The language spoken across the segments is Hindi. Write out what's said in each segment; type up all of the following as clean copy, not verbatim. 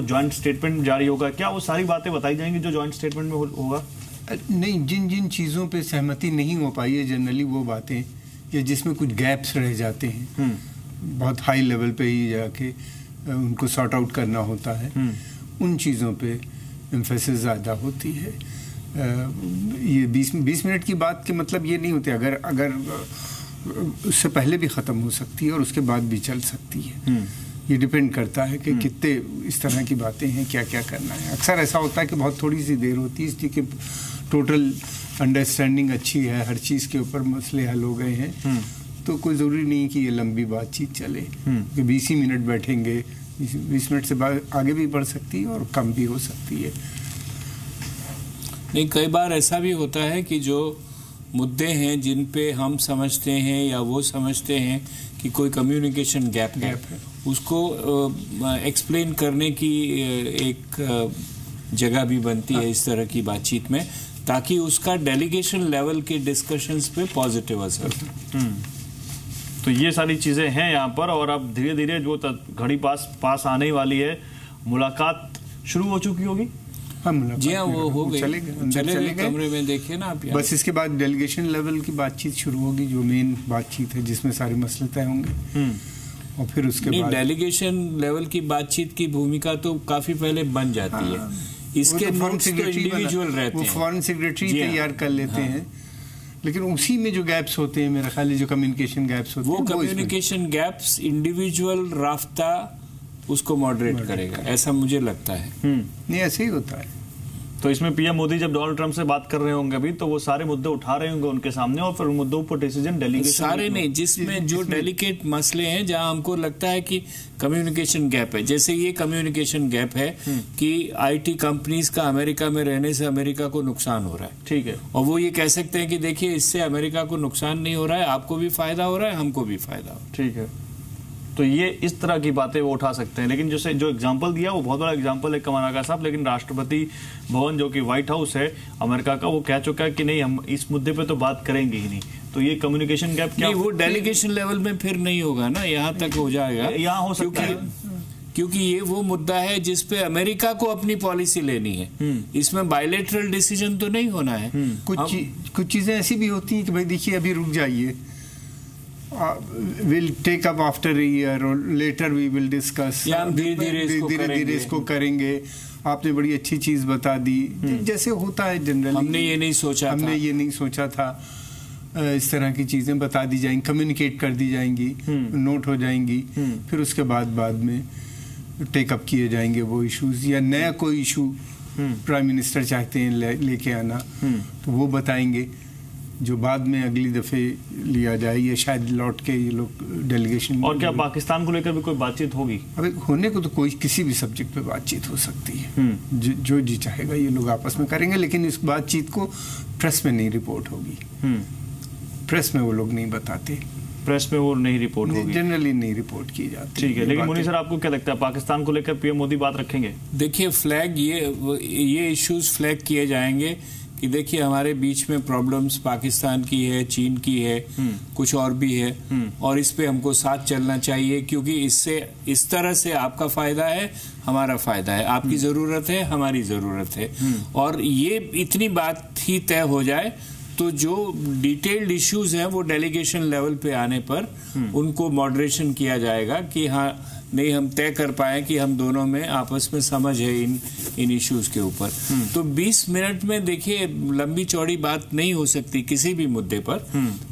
ज्वाइंट स्टेटमेंट जारी होगा, क्या वो सारी बातें बताई जाएंगी जो ज्वाइंट स्टेटमेंट में होगा? नहीं, जिन जिन चीज़ों पे सहमति नहीं हो पाई है जनरली वो बातें, या जिसमें कुछ गैप्स रह जाते हैं, बहुत हाई लेवल पे ही जाके उनको सॉर्ट आउट करना होता है, उन चीज़ों पे एम्फेसिस ज़्यादा होती है। ये 20 मिनट की बात के मतलब ये नहीं होते, अगर उससे पहले भी ख़त्म हो सकती है और उसके बाद भी चल सकती है। ये डिपेंड करता है कि कितने इस तरह की बातें हैं, क्या क्या करना है। अक्सर ऐसा होता है कि बहुत थोड़ी सी देर होती है, इसलिए कि टोटल अंडरस्टैंडिंग अच्छी है, हर चीज़ के ऊपर मसले हल हो गए हैं, तो कोई ज़रूरी नहीं कि ये लंबी बातचीत चले कि 20 ही मिनट बैठेंगे। 20 मिनट से आगे भी बढ़ सकती है और कम भी हो सकती है। नहीं, कई बार ऐसा भी होता है कि जो मुद्दे हैं जिन पे हम समझते हैं या वो समझते हैं कि कोई कम्युनिकेशन गैप है, उसको एक्सप्लेन करने की एक जगह भी बनती है इस तरह की बातचीत में, ताकि उसका डेलीगेशन लेवल के डिस्कशंस पे पॉजिटिव असर हो। तो ये सारी चीजें हैं यहाँ पर, और अब धीरे धीरे जो घड़ी पास आने वाली है, मुलाकात शुरू हो चुकी होगी। जी हाँ, वो हो गई, चले कमरे में देखिए ना आप। बस इसके बाद डेलीगेशन लेवल की बातचीत शुरू होगी, जो मेन बातचीत है जिसमें सारे मसले तय होंगे, और फिर उसके बाद डेलीगेशन लेवल की बातचीत की भूमिका तो काफी पहले बन जाती है। इसके नोट्स तो इंडिविजुअल रहते हैं, वो फॉरेन सेक्रेटरी तैयार कर लेते हैं, लेकिन उसी में जो गैप्स होते हैं, मेरा ख्याल है जो कम्युनिकेशन गैप्स होते हैं, वो कम्युनिकेशन गैप्स इंडिविजुअल राफ्ता उसको मॉडरेट करेगा, ऐसा मुझे लगता है। नहीं, ऐसे ही होता है। तो इसमें पीएम मोदी जब डोनाल्ड ट्रंप से बात कर रहे होंगे अभी, तो वो सारे मुद्दे उठा रहे होंगे उनके सामने, और फिर उन मुद्दों पर डिसीजन डेलीगेशन, सारे नहीं, जिसमें जो डेलिकेट मसले हैं, जहां हमको लगता है कि कम्युनिकेशन गैप है, जैसे ये कम्युनिकेशन गैप है कि आईटी कंपनीज का अमेरिका में रहने से अमेरिका को नुकसान हो रहा है, ठीक है, और वो ये कह सकते हैं कि देखिए इससे अमेरिका को नुकसान नहीं हो रहा है, आपको भी फायदा हो रहा है, हमको भी फायदा हो रहा है, ठीक है। तो ये इस तरह की बातें वो उठा सकते हैं। लेकिन जैसे जो एग्जाम्पल दिया वो बहुत बड़ा एग्जाम्पल है कमला साहब, लेकिन राष्ट्रपति भवन जो कि व्हाइट हाउस है अमेरिका का, वो कह चुका है कि नहीं, हम इस मुद्दे पे तो बात करेंगे ही नहीं। तो ये कम्युनिकेशन गैप क्या, वो डेलीगेशन लेवल में फिर नहीं होगा ना, यहाँ तक हो जाएगा, यहाँ हो सकता है, क्योंकि ये वो मुद्दा है जिसपे अमेरिका को अपनी पॉलिसी लेनी है, इसमें बायलैटरल डिसीजन तो नहीं होना है। कुछ चीजें ऐसी भी होती हैं कि भाई देखिए अभी रुक जाइए, we'll take up after a year or later we will discuss, या हम धीरे-धीरे इसको करेंगे। आपने बड़ी अच्छी चीज बता दी, जैसे होता है जनरली, हमने ये नहीं सोचा था, इस तरह की चीजें बता दी जाएंगी, कम्युनिकेट कर दी जाएंगी, नोट हो जाएंगी, फिर उसके बाद में टेकअप किए जाएंगे वो इश्यूज, या नया कोई इशू प्राइम मिनिस्टर चाहते हैं लेके आना, तो वो बताएंगे, जो बाद में अगली दफे लिया जाए, या शायद लौट के ये लोग डेलीगेशन। और क्या पाकिस्तान को लेकर भी कोई बातचीत होगी? अबे होने को तो कोई किसी भी सब्जेक्ट पे बातचीत हो सकती है, जो जी चाहेगा ये लोग आपस में करेंगे, लेकिन इस बातचीत को प्रेस में नहीं रिपोर्ट होगी। प्रेस में वो लोग नहीं बताते, प्रेस में वो नहीं रिपोर्ट होगी, जनरली नहीं रिपोर्ट की जाती। ठीक है, लेकिन मुनीर सर आपको क्या लगता है, पाकिस्तान को लेकर पीएम मोदी बात रखेंगे? देखिए, फ्लैग ये इश्यूज फ्लैग किए जाएंगे कि देखिए हमारे बीच में प्रॉब्लम्स पाकिस्तान की है, चीन की है, कुछ और भी है, और इस पे हमको साथ चलना चाहिए, क्योंकि इससे इस तरह से आपका फायदा है, हमारा फायदा है, आपकी जरूरत है, हमारी जरूरत है, और ये इतनी बात ही तय हो जाए तो जो डिटेल्ड इश्यूज हैं वो डेलीगेशन लेवल पे आने पर उनको मॉडरेशन किया जाएगा कि हाँ नहीं, हम तय कर पाए कि हम दोनों में आपस में समझ है इन इश्यूज के ऊपर। तो 20 मिनट में देखिए लंबी चौड़ी बात नहीं हो सकती किसी भी मुद्दे पर,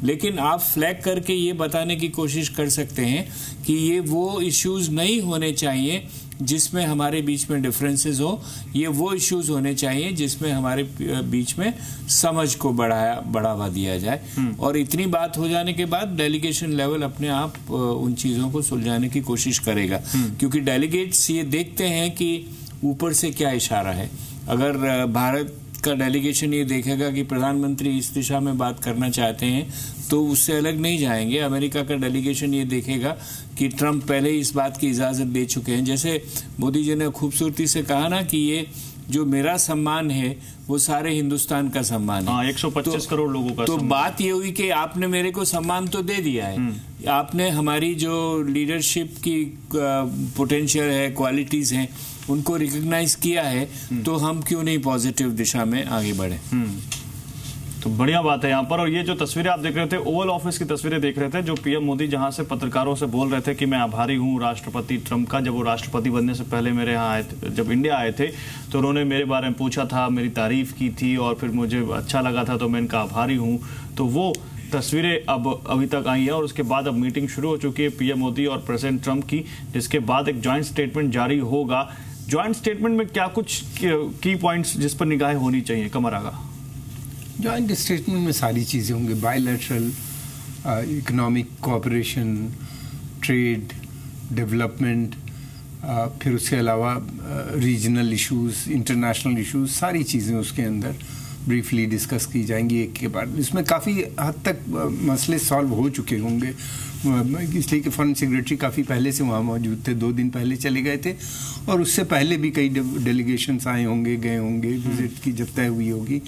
लेकिन आप फ्लैग करके ये बताने की कोशिश कर सकते हैं कि ये वो इश्यूज नहीं होने चाहिए जिसमें हमारे बीच में डिफरेंसेस हो, ये वो इश्यूज होने चाहिए जिसमें हमारे बीच में समझ को बढ़ावा दिया जाए। और इतनी बात हो जाने के बाद डेलीगेशन लेवल अपने आप उन चीजों को सुलझाने की कोशिश करेगा, क्योंकि डेलीगेट्स ये देखते हैं कि ऊपर से क्या इशारा है। अगर भारत का डेलीगेशन ये देखेगा कि प्रधानमंत्री इस दिशा में बात करना चाहते हैं तो उससे अलग नहीं जाएंगे। अमेरिका का डेलीगेशन ये देखेगा कि ट्रंप पहले ही इस बात की इजाजत दे चुके हैं, जैसे मोदी जी ने खूबसूरती से कहा ना कि ये जो मेरा सम्मान है वो सारे हिंदुस्तान का सम्मान है। 125 करोड़ लोगों का तो बात ये हुई कि आपने मेरे को सम्मान तो दे दिया है, आपने हमारी जो लीडरशिप की पोटेंशियल है, क्वालिटीज हैं, उनको रिकॉग्नाइज किया है, तो हम क्यों नहीं पॉजिटिव दिशा में आगे बढ़े। तो बढ़िया बात है यहाँ पर। और ये जो तस्वीरें आप देख रहे थे, ओवल ऑफिस की तस्वीरें देख रहे थे, जो पीएम मोदी जहाँ से पत्रकारों से बोल रहे थे कि मैं आभारी हूँ राष्ट्रपति ट्रंप का। जब वो राष्ट्रपति बनने से पहले मेरे यहाँ आए थे, जब इंडिया आए थे, तो उन्होंने मेरे बारे में पूछा था, मेरी तारीफ की थी और फिर मुझे अच्छा लगा था, तो मैं इनका आभारी हूँ। तो वो तस्वीरें अब अभी तक आई है और उसके बाद अब मीटिंग शुरू हो चुकी है पीएम मोदी और प्रेसिडेंट ट्रंप की, जिसके बाद एक ज्वाइंट स्टेटमेंट जारी होगा। ज्वाइंट स्टेटमेंट में क्या कुछ की पॉइंट्स जिस पर निगाहें होनी चाहिए कमर आगा? जॉइंट स्टेटमेंट में सारी चीज़ें होंगी, bilateral economic cooperation, trade, development, फिर उसके अलावा रीजनल इश्यूज, इंटरनेशनल इश्यूज, सारी चीज़ें उसके अंदर ब्रीफली डिस्कस की जाएंगी एक के बाद। इसमें काफ़ी हद तक मसले सॉल्व हो चुके होंगे, इसलिए कि फॉरेन सेक्रेटरी काफ़ी पहले से वहाँ मौजूद थे, 2 दिन पहले चले गए थे और उससे पहले भी कई डेलीगेशंस आए होंगे, गए होंगे, विजिट की जब तय हुई होगी,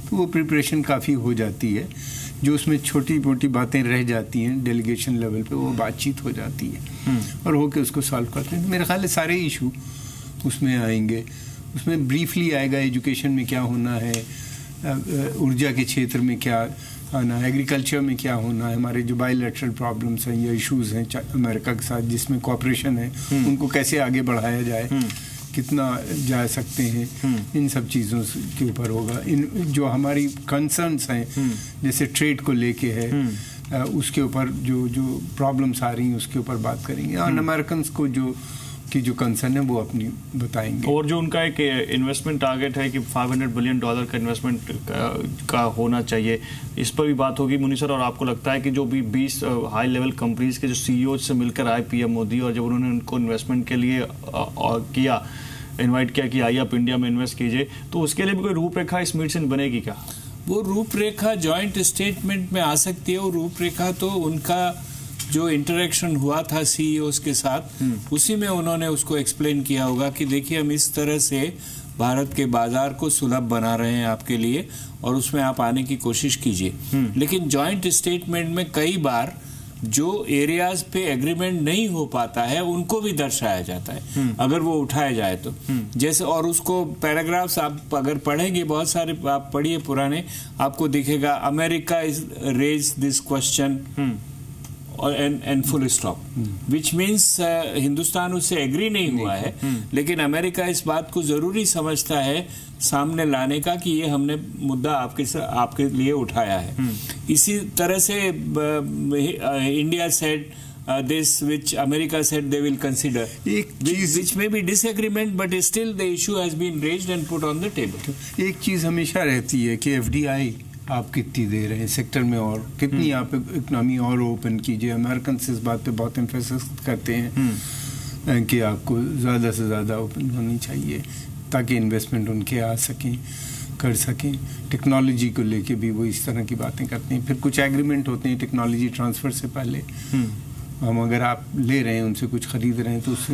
तो वो प्रिपरेशन काफ़ी हो जाती है। जो उसमें छोटी मोटी बातें रह जाती हैं डेलीगेशन लेवल पे, वो बातचीत हो जाती है और होके उसको सॉल्व करते हैं। तो मेरे ख्याल है सारे इशू उसमें आएंगे। उसमें ब्रीफली आएगा एजुकेशन में क्या होना है, ऊर्जा के क्षेत्र में क्या आना है, एग्रीकल्चर में क्या होना है, हमारे जो बायलैटरल प्रॉब्लम्स हैं या इश्यूज हैं अमेरिका के साथ जिसमें कोऑपरेशन है, उनको कैसे आगे बढ़ाया जाए, कितना जा सकते हैं, इन सब चीज़ों के ऊपर होगा। इन जो हमारी कंसर्न्स हैं जैसे ट्रेड को लेके है, उसके ऊपर जो प्रॉब्लम्स आ रही हैं उसके ऊपर बात करेंगे और अमेरिकन को जो कंसर्न है वो अपनी बताएंगे। और जो उनका एक इन्वेस्टमेंट टारगेट है कि $500 बिलियन का इन्वेस्टमेंट का होना चाहिए, इस पर भी बात होगी मुनीर सर। और आपको लगता है कि जो भी 20 हाई लेवल कंपनीज के जो सीईओ से मिलकर आए पीएम मोदी और जब उन्होंने उनको इन्वेस्टमेंट के लिए इन्वाइट किया कि आइए आप इंडिया में इन्वेस्ट कीजिए, तो उसके लिए भी कोई रूपरेखा इस मीट से बनेगी क्या? वो रूपरेखा जॉइंट स्टेटमेंट में आ सकती है। वो रूपरेखा तो उनका जो इंटरेक्शन हुआ था सीईओज के साथ, उसी में उन्होंने उसको एक्सप्लेन किया होगा कि देखिए हम इस तरह से भारत के बाजार को सुलभ बना रहे हैं आपके लिए और उसमें आप आने की कोशिश कीजिए। लेकिन जॉइंट स्टेटमेंट में कई बार जो एरियाज पे एग्रीमेंट नहीं हो पाता है उनको भी दर्शाया जाता है, अगर वो उठाया जाए तो। जैसे और उसको पैराग्राफ्स आप अगर पढ़ेंगे, बहुत सारे आप पढ़िए पुराने, आपको दिखेगा America is raise this question and full stop, which means Hindustan उससे एग्री नहीं हुआ है, लेकिन अमेरिका इस बात को जरूरी समझता है सामने लाने का कि ये हमने मुद्दा आपके लिए उठाया है। इसी तरह से India said this which America said they will consider, which may be disagreement but still the issue has been raised and put on the table. एक चीज हमेशा रहती है कि FDI आप कितनी दे रहे हैं सेक्टर में और कितनी आप इकोनॉमी और ओपन कीजिए। अमेरिकन इस बात पे बहुत एम्फेसिस करते हैं कि आपको ज़्यादा से ज़्यादा ओपन होनी चाहिए ताकि इन्वेस्टमेंट उनके आ सकें, कर सकें। टेक्नोलॉजी को लेके भी वो इस तरह की बातें करते हैं। फिर कुछ एग्रीमेंट होते हैं टेक्नोलॉजी ट्रांसफ़र से पहले, हम अगर आप ले रहे हैं उनसे कुछ खरीद रहे हैं तो उससे,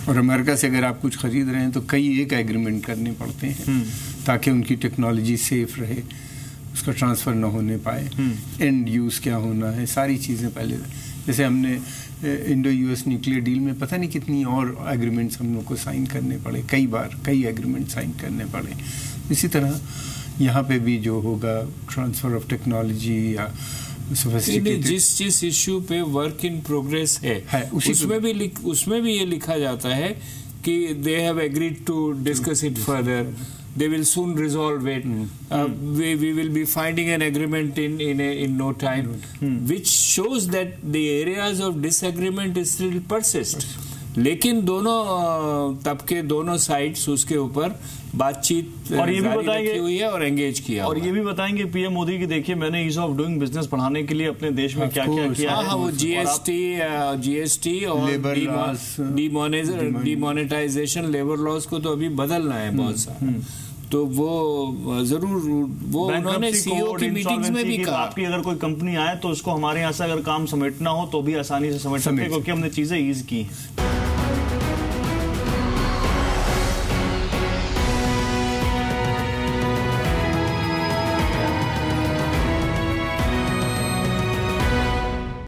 और अमेरिका से अगर आप कुछ खरीद रहे हैं तो कई एक एग्रीमेंट करने पड़ते हैं ताकि उनकी टेक्नोलॉजी सेफ रहे, उसका ट्रांसफ़र ना होने पाए, एंड यूज़ क्या होना है, सारी चीज़ें पहले। जैसे हमने इंडो यूएस न्यूक्लियर डील में पता नहीं कितनी और एग्रीमेंट्स हम लोग को साइन करने पड़े, कई बार कई एग्रीमेंट साइन करने पड़े। इसी तरह यहाँ पे भी जो होगा ट्रांसफ़र ऑफ टेक्नोलॉजी या जिस इश्यू पे वर्क इन प्रोग्रेस है उसमें भी ये लिखा जाता है कि they have agreed to discuss it further, they will soon resolve it. We will be finding an agreement in no time, which shows that the areas of disagreement still persist. लेकिन दोनों तबके, दोनों साइड्स उसके ऊपर बातचीत और ये भी बताएंगे हुई है और एंगेज किया और ये भी बताएंगे पीएम मोदी की देखिए मैंने ईज ऑफ डूइंग बिजनेस बढ़ाने के लिए अपने देश में क्या क्या किया है। वो जीएसटी और डिमोनेटाइजेशन, लेबर लॉज को तो अभी बदलना है बहुत सारा, तो वो जरूर वो उन्होंने सीईओ की मीटिंग्स में भी कहा आपकी अगर कोई कंपनी आए तो उसको हमारे यहाँ से अगर काम समेटना हो तो भी आसानी से समेट सकते हैं क्योंकि हमने चीजें ईज की।